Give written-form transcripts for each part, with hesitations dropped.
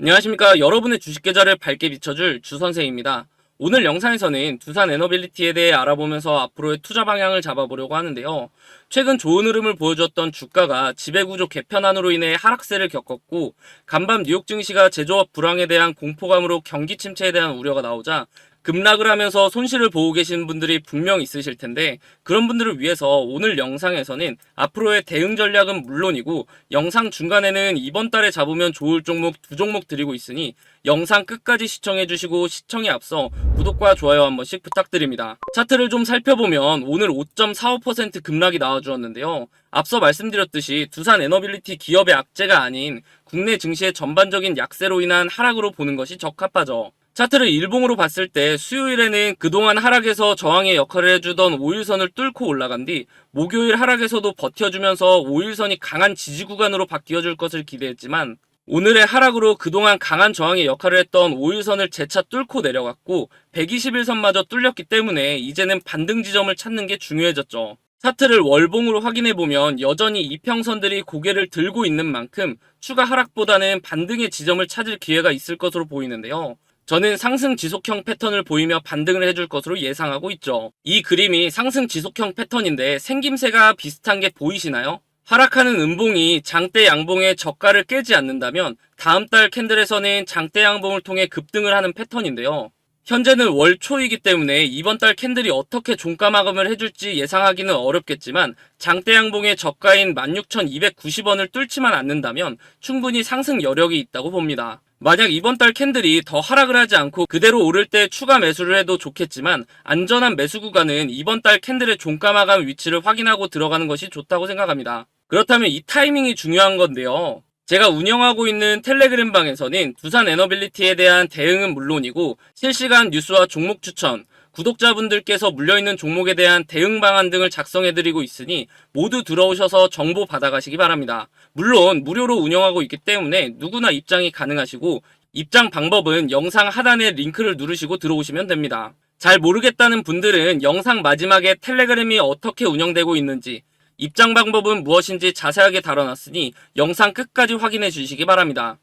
안녕하십니까. 여러분의 주식 계좌를 밝게 비춰줄 주선생입니다. 오늘 영상에서는 두산 에너빌리티에 대해 알아보면서 앞으로의 투자 방향을 잡아보려고 하는데요. 최근 좋은 흐름을 보여줬던 주가가 지배구조 개편안으로 인해 하락세를 겪었고, 간밤 뉴욕 증시가 제조업 불황에 대한 공포감으로 경기 침체에 대한 우려가 나오자 급락을 하면서 손실을 보고 계신 분들이 분명 있으실 텐데, 그런 분들을 위해서 오늘 영상에서는 앞으로의 대응 전략은 물론이고 영상 중간에는 이번 달에 잡으면 좋을 종목 두 종목 드리고 있으니 영상 끝까지 시청해주시고, 시청에 앞서 구독과 좋아요 한 번씩 부탁드립니다. 차트를 좀 살펴보면 오늘 5.45% 급락이 나와주었는데요. 앞서 말씀드렸듯이 두산 에너빌리티 기업의 악재가 아닌 국내 증시의 전반적인 약세로 인한 하락으로 보는 것이 적합하죠. 차트를 일봉으로 봤을 때 수요일에는 그동안 하락에서 저항의 역할을 해주던 5일선을 뚫고 올라간 뒤 목요일 하락에서도 버텨주면서 5일선이 강한 지지 구간으로 바뀌어줄 것을 기대했지만, 오늘의 하락으로 그동안 강한 저항의 역할을 했던 5일선을 재차 뚫고 내려갔고 121선마저 뚫렸기 때문에 이제는 반등 지점을 찾는 게 중요해졌죠. 차트를 월봉으로 확인해보면 여전히 이평선들이 고개를 들고 있는 만큼 추가 하락보다는 반등의 지점을 찾을 기회가 있을 것으로 보이는데요. 저는 상승 지속형 패턴을 보이며 반등을 해줄 것으로 예상하고 있죠. 이 그림이 상승 지속형 패턴인데 생김새가 비슷한 게 보이시나요? 하락하는 음봉이 장대 양봉의 저가를 깨지 않는다면 다음 달 캔들에서는 장대 양봉을 통해 급등을 하는 패턴인데요. 현재는 월 초이기 때문에 이번 달 캔들이 어떻게 종가 마감을 해줄지 예상하기는 어렵겠지만, 장대 양봉의 저가인 16,290원을 뚫지만 않는다면 충분히 상승 여력이 있다고 봅니다. 만약 이번 달 캔들이 더 하락을 하지 않고 그대로 오를 때 추가 매수를 해도 좋겠지만, 안전한 매수 구간은 이번 달 캔들의 종가 마감 위치를 확인하고 들어가는 것이 좋다고 생각합니다. 그렇다면 이 타이밍이 중요한 건데요. 제가 운영하고 있는 텔레그램 방에서는 두산 에너빌리티에 대한 대응은 물론이고 실시간 뉴스와 종목 추천, 구독자분들께서 물려있는 종목에 대한 대응 방안 등을 작성해드리고 있으니 모두 들어오셔서 정보 받아가시기 바랍니다. 물론 무료로 운영하고 있기 때문에 누구나 입장이 가능하시고, 입장 방법은 영상 하단에 링크를 누르시고 들어오시면 됩니다. 잘 모르겠다는 분들은 영상 마지막에 텔레그램이 어떻게 운영되고 있는지, 입장 방법은 무엇인지 자세하게 다뤄놨으니 영상 끝까지 확인해 주시기 바랍니다.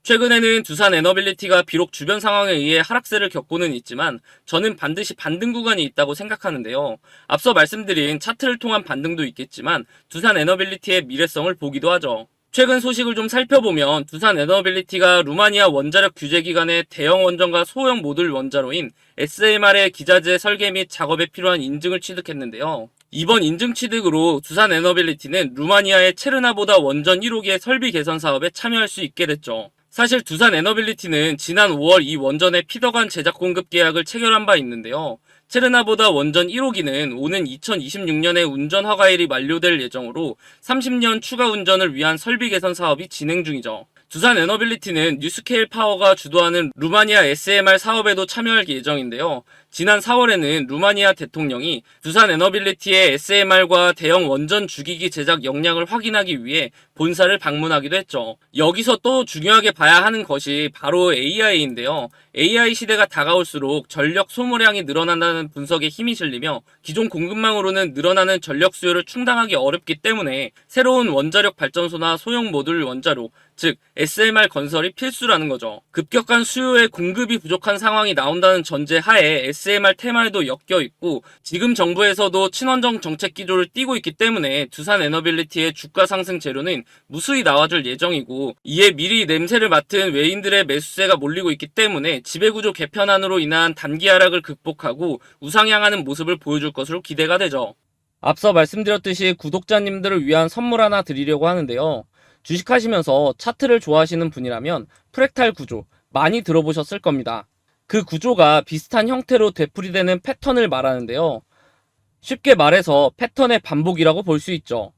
최근에는 두산 에너빌리티가 비록 주변 상황에 의해 하락세를 겪고는 있지만 저는 반드시 반등 구간이 있다고 생각하는데요. 앞서 말씀드린 차트를 통한 반등도 있겠지만 두산 에너빌리티의 미래성을 보기도 하죠. 최근 소식을 좀 살펴보면 두산 에너빌리티가 루마니아 원자력 규제 기관의 대형 원전과 소형 모듈 원자로인 SMR의 기자재 설계 및 작업에 필요한 인증을 취득했는데요. 이번 인증 취득으로 두산 에너빌리티는 루마니아의 체르나보다 원전 1호기의 설비 개선 사업에 참여할 수 있게 됐죠. 사실 두산 에너빌리티는 지난 5월 이 원전의 피더간 제작 공급 계약을 체결한 바 있는데요. 체르나보다 원전 1호기는 오는 2026년에 운전 허가일이 만료될 예정으로 30년 추가 운전을 위한 설비 개선 사업이 진행 중이죠. 두산 에너빌리티는 뉴스케일 파워가 주도하는 루마니아 SMR 사업에도 참여할 예정인데요. 지난 4월에는 루마니아 대통령이 두산 에너빌리티의 SMR과 대형 원전 주기기 제작 역량을 확인하기 위해 본사를 방문하기도 했죠. 여기서 또 중요하게 봐야 하는 것이 바로 AI인데요. AI 시대가 다가올수록 전력 소모량이 늘어난다는 분석에 힘이 실리며 기존 공급망으로는 늘어나는 전력 수요를 충당하기 어렵기 때문에 새로운 원자력 발전소나 소형 모듈 원자로, 즉 SMR 건설이 필수라는 거죠. 급격한 수요에 공급이 부족한 상황이 나온다는 전제 하에 SMR 테마에도 엮여 있고, 지금 정부에서도 친원정 정책 기조를 띠고 있기 때문에 두산 에너빌리티의 주가 상승 재료는 무수히 나와줄 예정이고, 이에 미리 냄새를 맡은 외인들의 매수세가 몰리고 있기 때문에 지배구조 개편안으로 인한 단기 하락을 극복하고 우상향하는 모습을 보여줄 것으로 기대가 되죠. 앞서 말씀드렸듯이 구독자님들을 위한 선물 하나 드리려고 하는데요. 주식하시면서 차트를 좋아하시는 분이라면 프랙탈 구조 많이 들어보셨을 겁니다. 그 구조가 비슷한 형태로 되풀이되는 패턴을 말하는데요. 쉽게 말해서 패턴의 반복이라고 볼 수 있죠.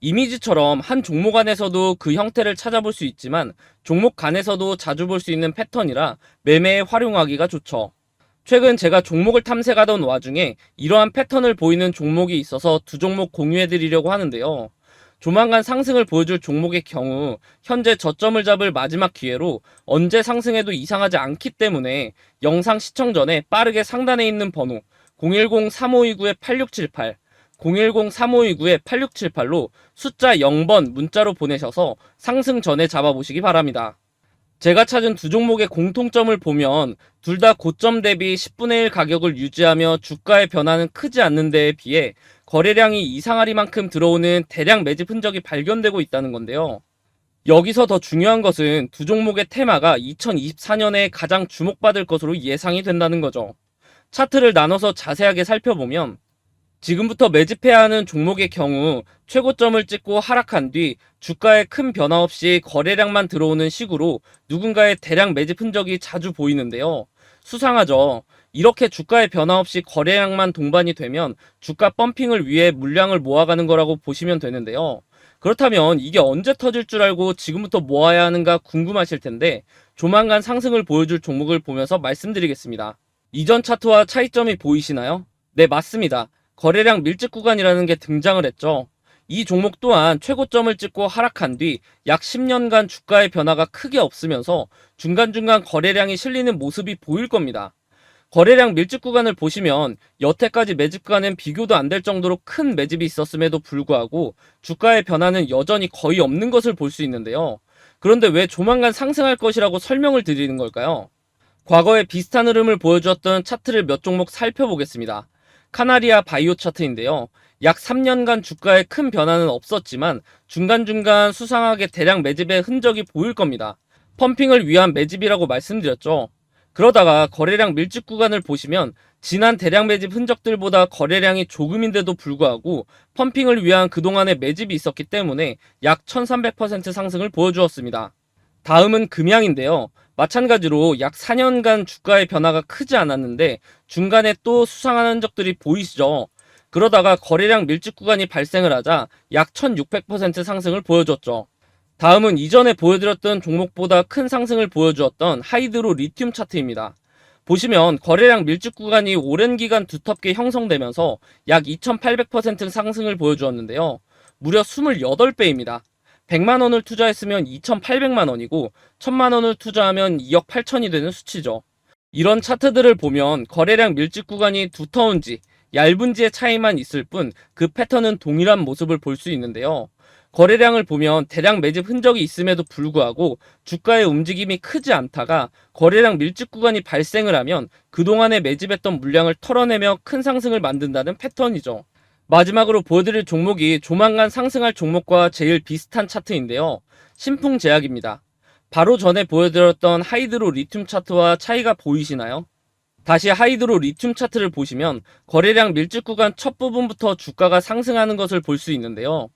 이미지처럼 한 종목 안에서도 그 형태를 찾아볼 수 있지만 종목 간에서도 자주 볼 수 있는 패턴이라 매매에 활용하기가 좋죠. 최근 제가 종목을 탐색하던 와중에 이러한 패턴을 보이는 종목이 있어서 두 종목 공유해드리려고 하는데요. 조만간 상승을 보여줄 종목의 경우 현재 저점을 잡을 마지막 기회로 언제 상승해도 이상하지 않기 때문에 영상 시청 전에 빠르게 상단에 있는 번호 010-3529-8678 010-3529-8678로 숫자 0번 문자로 보내셔서 상승 전에 잡아보시기 바랍니다. 제가 찾은 두 종목의 공통점을 보면 둘 다 고점 대비 10분의 1 가격을 유지하며 주가의 변화는 크지 않는 데에 비해 거래량이 이상하리만큼 들어오는 대량 매집 흔적이 발견되고 있다는 건데요. 여기서 더 중요한 것은 두 종목의 테마가 2024년에 가장 주목받을 것으로 예상이 된다는 거죠. 차트를 나눠서 자세하게 살펴보면 지금부터 매집해야 하는 종목의 경우 최고점을 찍고 하락한 뒤 주가에 큰 변화 없이 거래량만 들어오는 식으로 누군가의 대량 매집 흔적이 자주 보이는데요. 수상하죠. 이렇게 주가에 변화 없이 거래량만 동반이 되면 주가 펌핑을 위해 물량을 모아가는 거라고 보시면 되는데요. 그렇다면 이게 언제 터질 줄 알고 지금부터 모아야 하는가 궁금하실 텐데 조만간 상승을 보여줄 종목을 보면서 말씀드리겠습니다. 이전 차트와 차이점이 보이시나요? 네, 맞습니다. 거래량 밀집 구간이라는 게 등장을 했죠. 이 종목 또한 최고점을 찍고 하락한 뒤 약 10년간 주가의 변화가 크게 없으면서 중간중간 거래량이 실리는 모습이 보일 겁니다. 거래량 밀집 구간을 보시면 여태까지 매집과는 비교도 안 될 정도로 큰 매집이 있었음에도 불구하고 주가의 변화는 여전히 거의 없는 것을 볼 수 있는데요. 그런데 왜 조만간 상승할 것이라고 설명을 드리는 걸까요? 과거에 비슷한 흐름을 보여주었던 차트를 몇 종목 살펴보겠습니다. 카나리아 바이오 차트인데요. 약 3년간 주가에 큰 변화는 없었지만 중간중간 수상하게 대량 매집의 흔적이 보일 겁니다. 펌핑을 위한 매집이라고 말씀드렸죠. 그러다가 거래량 밀집 구간을 보시면 지난 대량 매집 흔적들보다 거래량이 조금인데도 불구하고 펌핑을 위한 그동안의 매집이 있었기 때문에 약 1300% 상승을 보여주었습니다. 다음은 금양인데요. 마찬가지로 약 4년간 주가의 변화가 크지 않았는데 중간에 또 수상한 흔적들이 보이시죠? 그러다가 거래량 밀집 구간이 발생을 하자 약 1600% 상승을 보여줬죠. 다음은 이전에 보여드렸던 종목보다 큰 상승을 보여주었던 하이드로 리튬 차트입니다. 보시면 거래량 밀집 구간이 오랜 기간 두텁게 형성되면서 약 2800% 상승을 보여주었는데요. 무려 28배입니다. 100만원을 투자했으면 2800만원이고 1000만원을 투자하면 2억 8천이 되는 수치죠. 이런 차트들을 보면 거래량 밀집 구간이 두터운지 얇은지의 차이만 있을 뿐 그 패턴은 동일한 모습을 볼 수 있는데요. 거래량을 보면 대량 매집 흔적이 있음에도 불구하고 주가의 움직임이 크지 않다가 거래량 밀집 구간이 발생을 하면 그동안에 매집했던 물량을 털어내며 큰 상승을 만든다는 패턴이죠. 마지막으로 보여드릴 종목이 조만간 상승할 종목과 제일 비슷한 차트인데요. 신풍제약입니다. 바로 전에 보여드렸던 하이드로 리튬 차트와 차이가 보이시나요? 다시 하이드로 리튬 차트를 보시면 거래량 밀집 구간 첫 부분부터 주가가 상승하는 것을 볼 수 있는데요.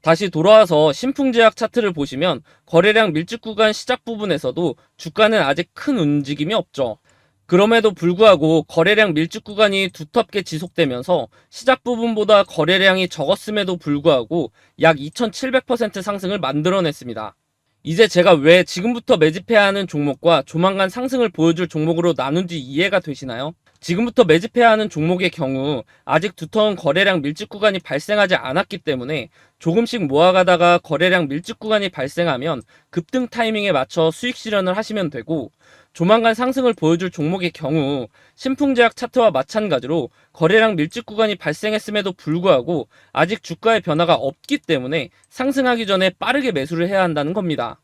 다시 돌아와서 신풍제약 차트를 보시면 거래량 밀집 구간 시작 부분에서도 주가는 아직 큰 움직임이 없죠. 그럼에도 불구하고 거래량 밀집 구간이 두텁게 지속되면서 시작 부분보다 거래량이 적었음에도 불구하고 약 2700% 상승을 만들어냈습니다. 이제 제가 왜 지금부터 매집해야 하는 종목과 조만간 상승을 보여줄 종목으로 나눈지 이해가 되시나요? 지금부터 매집해야 하는 종목의 경우 아직 두터운 거래량 밀집 구간이 발생하지 않았기 때문에 조금씩 모아가다가 거래량 밀집 구간이 발생하면 급등 타이밍에 맞춰 수익 실현을 하시면 되고, 조만간 상승을 보여줄 종목의 경우 신풍제약 차트와 마찬가지로 거래량 밀집 구간이 발생했음에도 불구하고 아직 주가의 변화가 없기 때문에 상승하기 전에 빠르게 매수를 해야 한다는 겁니다.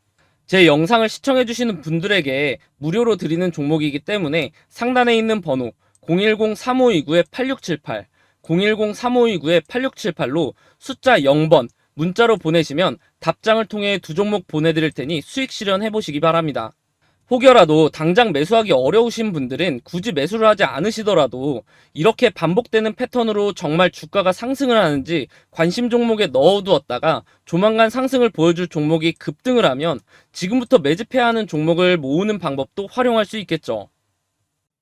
제 영상을 시청해주시는 분들에게 무료로 드리는 종목이기 때문에 상단에 있는 번호 010-3529-8678, 010-3529-8678로 숫자 0번 문자로 보내시면 답장을 통해 두 종목 보내드릴 테니 수익 실현해 보시기 바랍니다. 혹여라도 당장 매수하기 어려우신 분들은 굳이 매수를 하지 않으시더라도 이렇게 반복되는 패턴으로 정말 주가가 상승을 하는지 관심 종목에 넣어두었다가 조만간 상승을 보여줄 종목이 급등을 하면 지금부터 매집해야 하는 종목을 모으는 방법도 활용할 수 있겠죠.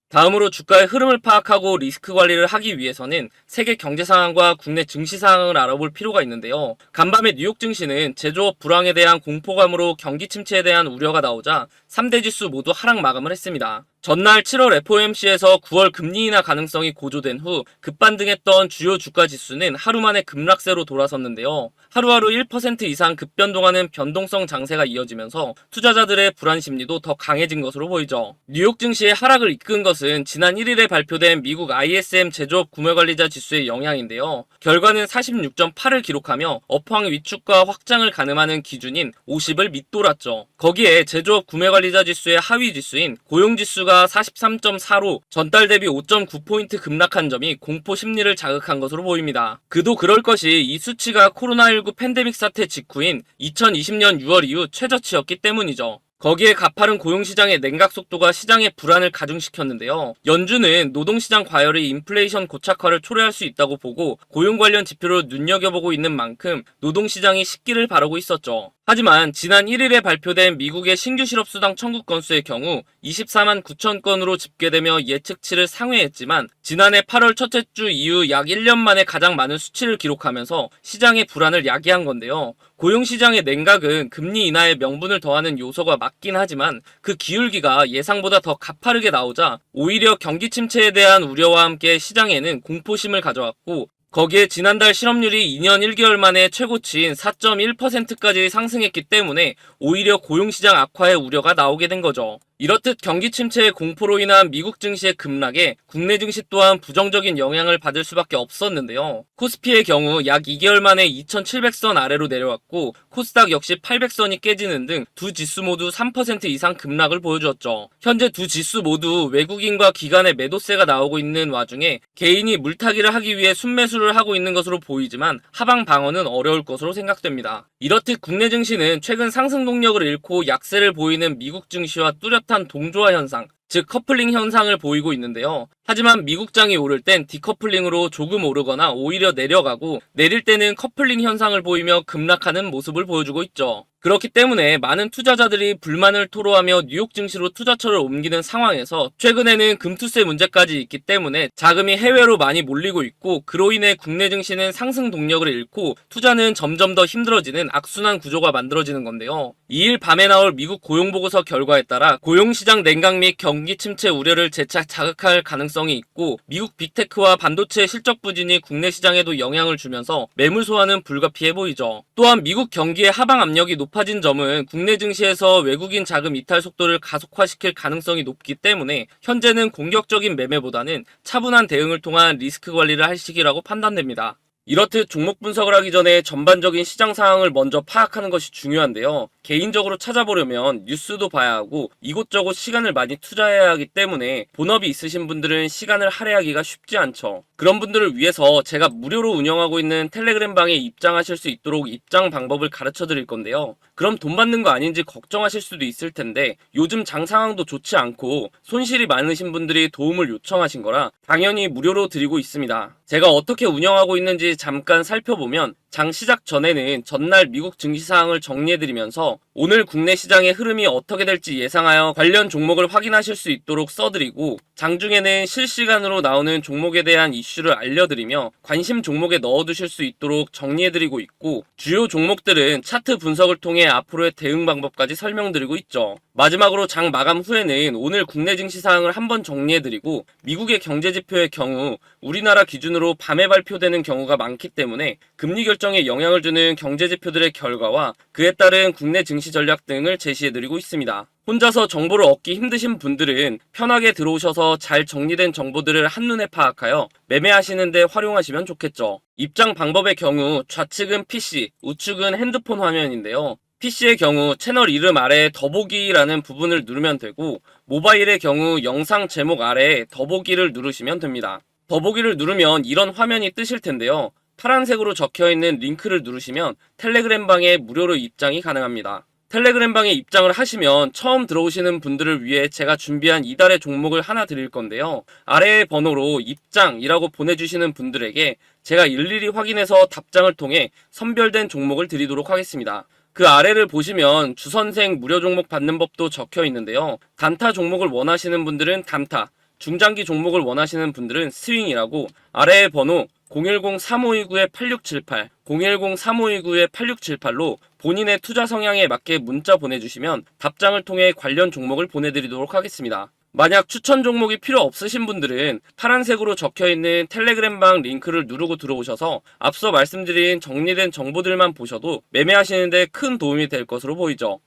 다음으로 주가의 흐름을 파악하고 리스크 관리를 하기 위해서는 세계 경제 상황과 국내 증시 상황을 알아볼 필요가 있는데요. 간밤에 뉴욕 증시는 제조업 불황에 대한 공포감으로 경기 침체에 대한 우려가 나오자 3대 지수 모두 하락 마감을 했습니다. 전날 7월 FOMC에서 9월 금리 인하 가능성이 고조된 후 급반등했던 주요 주가 지수는 하루 만에 급락세로 돌아섰는데요. 하루하루 1% 이상 급변동하는 변동성 장세가 이어지면서 투자자들의 불안 심리도 더 강해진 것으로 보이죠. 뉴욕 증시의 하락을 이끈 것은 지난 1일에 발표된 미국 ISM 제조업 구매관리자 지수의 영향인데요. 결과는 46.8을 기록하며 업황 위축과 확장을 가늠하는 기준인 50을 밑돌았죠. 거기에 제조업 구매관리자 지수의 하위 지수인 고용지수가 43.4로 전달 대비 5.9포인트 급락한 점이 공포 심리를 자극한 것으로 보입니다. 그도 그럴 것이 이 수치가 코로나19 팬데믹 사태 직후인 2020년 6월 이후 최저치였기 때문이죠. 거기에 가파른 고용시장의 냉각 속도가 시장의 불안을 가중시켰는데요. 연준은 노동시장 과열이 인플레이션 고착화를 초래할 수 있다고 보고 고용 관련 지표를 눈여겨보고 있는 만큼 노동시장이 식기를 바라고 있었죠. 하지만 지난 1일에 발표된 미국의 신규 실업수당 청구 건수의 경우 24만 9천 건으로 집계되며 예측치를 상회했지만 지난해 8월 첫째 주 이후 약 1년 만에 가장 많은 수치를 기록하면서 시장의 불안을 야기한 건데요. 고용시장의 냉각은 금리 인하에 명분을 더하는 요소가 맞긴 하지만 그 기울기가 예상보다 더 가파르게 나오자 오히려 경기 침체에 대한 우려와 함께 시장에는 공포심을 가져왔고 거기에 지난달 실업률이 2년 1개월 만에 최고치인 4.1%까지 상승했기 때문에 오히려 고용시장 악화의 우려가 나오게 된 거죠. 이렇듯 경기 침체의 공포로 인한 미국 증시의 급락에 국내 증시 또한 부정적인 영향을 받을 수밖에 없었는데요. 코스피의 경우 약 2개월 만에 2700선 아래로 내려왔고 코스닥 역시 800선이 깨지는 등 두 지수 모두 3% 이상 급락을 보여주었죠. 현재 두 지수 모두 외국인과 기관의 매도세가 나오고 있는 와중에 개인이 물타기를 하기 위해 순매수를 하고 있는 것으로 보이지만 하방 방어는 어려울 것으로 생각됩니다. 이렇듯 국내 증시는 최근 상승 동력을 잃고 약세를 보이는 미국 증시와 뚜렷한 동조화 현상, 즉 커플링 현상을 보이고 있는데요. 하지만 미국장이 오를 땐 디커플링으로 조금 오르거나 오히려 내려가고 내릴 때는 커플링 현상을 보이며 급락하는 모습을 보여주고 있죠. 그렇기 때문에 많은 투자자들이 불만을 토로하며 뉴욕 증시로 투자처를 옮기는 상황에서 최근에는 금투세 문제까지 있기 때문에 자금이 해외로 많이 몰리고 있고 그로 인해 국내 증시는 상승 동력을 잃고 투자는 점점 더 힘들어지는 악순환 구조가 만들어지는 건데요. 2일 밤에 나올 미국 고용보고서 결과에 따라 고용시장 냉각 및 경기 침체 우려를 재차 자극할 가능성이 있고 미국 빅테크와 반도체 실적 부진이 국내 시장에도 영향을 주면서 매물 소화는 불가피해 보이죠. 또한 미국 경기의 하방 압력이 높아진 점은 국내 증시에서 외국인 자금 이탈 속도를 가속화시킬 가능성이 높기 때문에 현재는 공격적인 매매보다는 차분한 대응을 통한 리스크 관리를 할 시기라고 판단됩니다. 이렇듯 종목 분석을 하기 전에 전반적인 시장 상황을 먼저 파악하는 것이 중요한데요. 개인적으로 찾아보려면 뉴스도 봐야 하고 이곳저곳 시간을 많이 투자해야 하기 때문에 본업이 있으신 분들은 시간을 할애하기가 쉽지 않죠. 그런 분들을 위해서 제가 무료로 운영하고 있는 텔레그램 방에 입장하실 수 있도록 입장 방법을 가르쳐 드릴 건데요. 그럼 돈 받는 거 아닌지 걱정하실 수도 있을 텐데 요즘 장 상황도 좋지 않고 손실이 많으신 분들이 도움을 요청하신 거라 당연히 무료로 드리고 있습니다. 제가 어떻게 운영하고 있는지 잠깐 살펴보면 장 시작 전에는 전날 미국 증시 상황을 정리해드리면서 오늘 국내 시장의 흐름이 어떻게 될지 예상하여 관련 종목을 확인하실 수 있도록 써드리고 장중에는 실시간으로 나오는 종목에 대한 이슈를 알려드리며 관심 종목에 넣어두실 수 있도록 정리해드리고 있고 주요 종목들은 차트 분석을 통해 앞으로의 대응 방법까지 설명드리고 있죠. 마지막으로 장 마감 후에는 오늘 국내 증시 상황을 한번 정리해드리고 미국의 경제지표의 경우 우리나라 기준으로 밤에 발표되는 경우가 많기 때문에 금리 결정에 영향을 주는 경제지표들의 결과와 그에 따른 국내 증시 전략 등을 제시해드리고 있습니다. 혼자서 정보를 얻기 힘드신 분들은 편하게 들어오셔서 잘 정리된 정보들을 한눈에 파악하여 매매하시는 데 활용하시면 좋겠죠. 입장 방법의 경우 좌측은 PC, 우측은 핸드폰 화면인데요. PC의 경우 채널 이름 아래에 더보기라는 부분을 누르면 되고 모바일의 경우 영상 제목 아래에 더보기를 누르시면 됩니다. 더보기를 누르면 이런 화면이 뜨실 텐데요. 파란색으로 적혀있는 링크를 누르시면 텔레그램 방에 무료로 입장이 가능합니다. 텔레그램 방에 입장을 하시면 처음 들어오시는 분들을 위해 제가 준비한 이달의 종목을 하나 드릴 건데요. 아래의 번호로 입장이라고 보내주시는 분들에게 제가 일일이 확인해서 답장을 통해 선별된 종목을 드리도록 하겠습니다. 그 아래를 보시면 주선생 무료 종목 받는 법도 적혀 있는데요. 단타 종목을 원하시는 분들은 단타, 중장기 종목을 원하시는 분들은 스윙이라고 아래의 번호 010-3529-8678, 010-3529-8678로 본인의 투자 성향에 맞게 문자 보내주시면 답장을 통해 관련 종목을 보내드리도록 하겠습니다. 만약 추천 종목이 필요 없으신 분들은 파란색으로 적혀있는 텔레그램방 링크를 누르고 들어오셔서 앞서 말씀드린 정리된 정보들만 보셔도 매매하시는데 큰 도움이 될 것으로 보이죠.